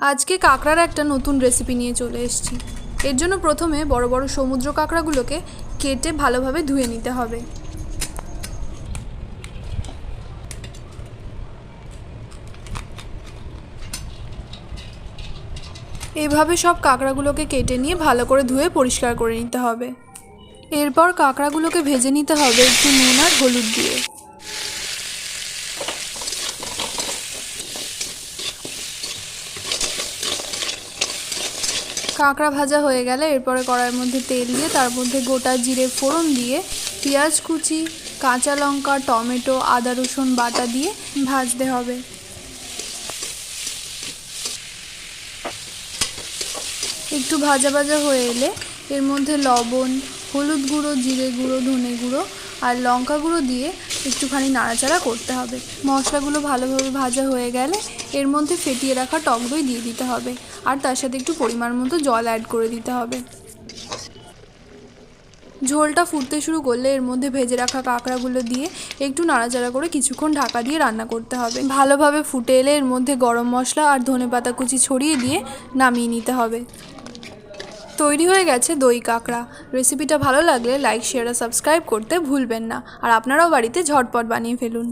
আজকে কাঁকড়ার একটা নতুন রেসিপি নিয়ে চলে এসেছি। এর জন্য প্রথমে বড় বড় সমুদ্র কাঁকড়াগুলোকে কেটে ভালোভাবে ধুয়ে নিতে হবে। এভাবে সব কাঁকড়াগুলোকে কেটে নিয়ে ভালো করে ধুয়ে পরিষ্কার করে নিতে হবে। এরপর কাঁকড়াগুলোকে ভেজে নিতে হবে একটু নুন আর হলুদ দিয়ে। কাঁকড়া ভাজা হয়ে গেলে এরপরে কড়াইয়ের মধ্যে তেল দিয়ে তার মধ্যে গোটা জিরে ফোড়ন দিয়ে পেঁয়াজ কুচি, কাঁচা লঙ্কা, টমেটো, আদা রসুন বাটা দিয়ে ভাজতে হবে। একটু ভাজা ভাজা হয়ে এলে এর মধ্যে লবণ, হলুদ গুঁড়ো, জিরে গুঁড়ো, ধনে গুঁড়ো আর লঙ্কা গুঁড়ো দিয়ে একটুখানি নাড়াচাড়া করতে হবে। মশলাগুলো ভালোভাবে ভাজা হয়ে গেলে এর মধ্যে ফেটিয়ে রাখা টক দই দিয়ে দিতে হবে আর তার সাথে একটু পরিমাণ মতো জল অ্যাড করে দিতে হবে। ঝোলটা ফুটতে শুরু করলে এর মধ্যে ভেজে রাখা কাঁকড়াগুলো দিয়ে একটু নাড়াচাড়া করে কিছুক্ষণ ঢাকা দিয়ে রান্না করতে হবে। ভালোভাবে ফুটে এলে এর মধ্যে গরম মশলা আর ধনেপাতা কুচি ছড়িয়ে দিয়ে নামিয়ে নিতে হবে। তৈরি হয়ে গেছে দই কাঁকড়া। রেসিপিটা ভালো লাগলে লাইক, শেয়ার আর সাবস্ক্রাইব করতে ভুলবেন না। আর আপনারাও বাড়িতে ঝটপট বানিয়ে ফেলুন।